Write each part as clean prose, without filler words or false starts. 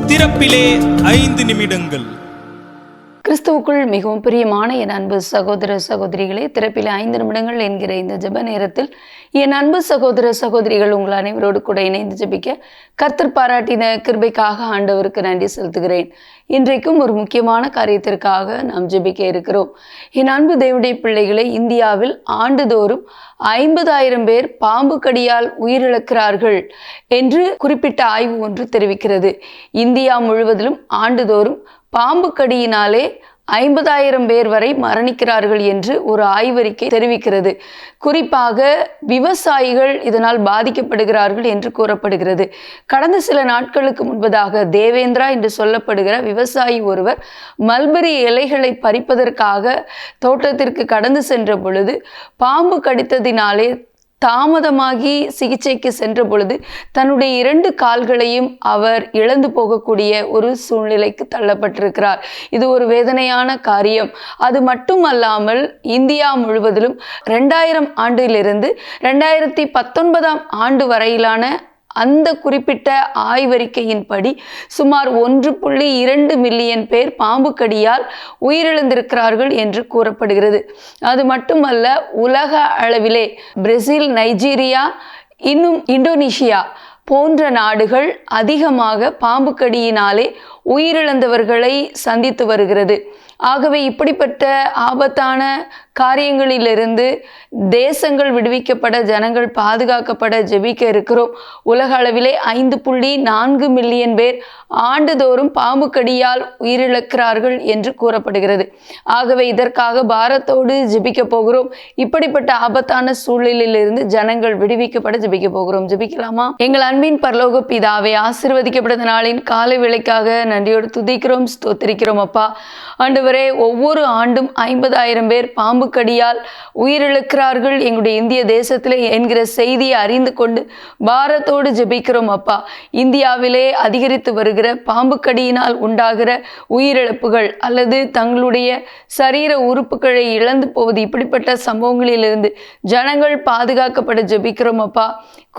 திறப்பிலே 5 நிமிடங்கள். கிறிஸ்துவுக்குள் மிகவும் பிரியமான என் அன்பு சகோதர சகோதரிகளே, திறப்பிலே 5 நிமிடங்கள் என்கிற இந்த ஜெப நேரத்தில் என் அன்பு சகோதர சகோதரிகள் உங்கள் அனைவரோடு கூட இணைந்து ஜெபிக்க கர்த்தர் பாராட்டின கிருபைக்காக ஆண்டவருக்கு நன்றி செலுத்துகிறேன். இன்றைக்கும் ஒரு முக்கியமான காரியத்திற்காக நாம் ஜெபிக்க இருக்கிறோம். என் அன்பு தேவனுடைய பிள்ளைகளை, இந்தியாவில் ஆண்டுதோறும் 50,000 பேர் பாம்பு கடியால் உயிரிழக்கிறார்கள் என்று குறிப்பிட்ட ஆய்வு ஒன்று தெரிவிக்கிறது. இந்தியா முழுவதிலும் ஆண்டுதோறும் பாம்பு கடியினாலே 50,000 பேர் வரை மரணிக்கிறார்கள் என்று ஒரு ஆய்வறிக்கை தெரிவிக்கிறது. குறிப்பாக விவசாயிகள் இதனால் பாதிக்கப்படுகிறார்கள் என்று கூறப்படுகிறது. கடந்த சில நாட்களுக்கு முன்பதாக தேவேந்திரா என்று சொல்லப்படுகிற விவசாயி ஒருவர் மல்பெரி இலைகளை பறிப்பதற்காக தோட்டத்திற்கு கடந்து சென்ற பொழுது பாம்பு கடித்ததினாலே தாமதமாகி சிகிச்சைக்கு சென்ற பொழுது தன்னுடைய 2 கால்களையும் அவர் இழந்து போகக்கூடிய ஒரு சூழ்நிலைக்கு தள்ளப்பட்டிருக்கிறார். இது ஒரு வேதனையான காரியம். அது மட்டுமல்லாமல் இந்தியா முழுவதிலும் 2000 ஆண்டிலிருந்து 2019 ஆண்டு வரையிலான அந்த குறிப்பிட்ட ஆய்வறிக்கையின்படி சுமார் 1.2 மில்லியன் பேர் பாம்பு கடியால் உயிரிழந்திருக்கிறார்கள் என்று கூறப்படுகிறது. அது மட்டுமல்ல, உலக அளவிலே பிரேசில், நைஜீரியா, இன்னும் இந்தோனேஷியா போன்ற நாடுகள் அதிகமாக பாம்பு கடியினாலே உயிரிழந்தவர்களை சந்தித்து வருகிறது. ஆகவே இப்படிப்பட்ட ஆபத்தான காரியங்களிலிருந்து தேசங்கள் விடுவிக்கப்பட, ஜனங்கள் பாதுகாக்கப்பட ஜெபிக்க இருக்கிறோம். உலக அளவிலே 5.4 மில்லியன் பேர் ஆண்டுதோறும் பாம்பு கடியால் உயிரிழக்கிறார்கள் என்று கூறப்படுகிறது. ஆகவே இதற்காக பாரத்தோடு ஜெபிக்க போகிறோம். இப்படிப்பட்ட ஆபத்தான சூழ்நிலையிலிருந்து ஜனங்கள் விடுவிக்கப்பட ஜெபிக்க போகிறோம். ஜெபிக்கலாமா? எங்கள் அன்பின் பரலோக பிதாவே, ஆசீர்வதிக்கப்பட்ட நாளின் காலை வேளைக்காக நன்றியோடு துதிக்கிறோம், ஸ்தோத்திரிக்கிறோம். அப்பா ஆண்டவரே, ஒவ்வொரு ஆண்டும் 50,000 பேர் பாம்பு கடியால் உயிரிழக்கிறார்கள் எங்களுடைய இந்திய தேசத்திலே என்கிற செய்தியை அறிந்து கொண்டு பாரத்தோடு ஜெபிக்கிறோம். அப்பா, இந்தியாவிலே அதிகரித்து வருகிற பாம்பு கடியினால் உண்டாகிற உயிரிழப்புகள் அல்லது தங்களுடைய சரீர உறுப்புகளை இழந்து போவது, இப்படிப்பட்ட சம்பவங்களிலிருந்து ஜனங்கள் பாதுகாக்கப்பட ஜெபிக்கிறோம். அப்பா,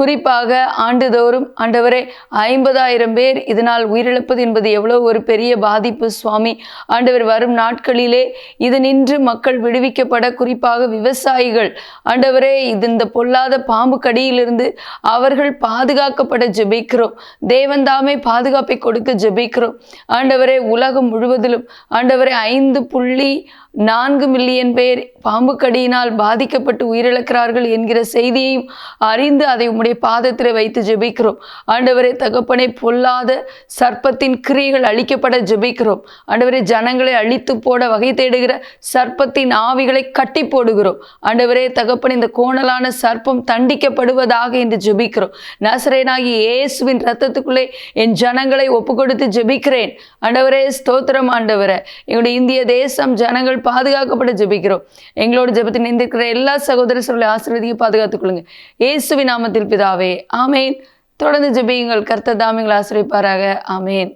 குறிப்பாக ஆண்டுதோறும் ஆண்டவரே 50,000 பேர் இதனால் உயிரிழப்பது என்பது எவ்வளவு ஒரு பெரிய பாதிப்பு சுவாமி. ஆண்டவர், வரும் நாட்களிலே இது நின்று மக்கள் விடுவிக்கப்பட, குறிப்பாக விவசாயிகள் ஆண்டவரே இந்த பொல்லாத பாம்பு கடியிலிருந்து அவர்கள் பாதுகாக்கப்பட ஜெபிக்கிறோம். தேவன் தாமே பாதுகாப்பை கொடுக்க ஜெபிக்கிறோம். ஆண்டவரே, உலகம் முழுவதிலும் ஆண்டவரே 5.4 மில்லியன் பேர் பாம்பு கடியினால் பாதிக்கப்பட்டு உயிரிழக்கிறார்கள் என்கிற செய்தியையும் அறிந்து அதை உம்முடைய பாதத்தில் வைத்து ஜெபிக்கிறோம். ஆண்டவரே தகப்பனே, பொல்லாத சர்ப்பத்தின் கிரியைகள் அழிக்கப்பட ஜெபிக்கிறோம். ஆண்டவரே, ஜனங்களை அழித்து போட வகை தேடுகிற சர்ப்பத்தின் ஆவிகளை கட்டி போடுகிறோம். ஆண்டவரே தகப்பன், இந்த கோணலான சர்ப்பம் தண்டிக்கப்படுவதாக என்று ஜெபிக்கிறோம். நசரேயனாகிய இயேசுவின் இரத்தத்துக்குள்ளே என் ஜனங்களை ஒப்பு கொடுத்து ஜெபிக்கிறேன். ஆண்டவரே ஸ்தோத்திரம். ஆண்டவரே, எங்களுடைய இந்திய தேசம் ஜனங்கள் பாதுகாக்கப்பட ஜெபிக்கிறோம். எங்களோட ஜெபத்தில் நின்றிருக்கிற எல்லா சகோதர சகோதரிகளை ஆசீர்வதிக்க பாதுகாத்துக் கொள்ளுங்க. இயேசுவின் நாமத்தில் பிதாவே, ஆமேன். தொடர்ந்து ஜெபியுங்கள். கர்த்தர் தாமே உங்களை ஆசீர்வதிப்பாராக. ஆமேன்.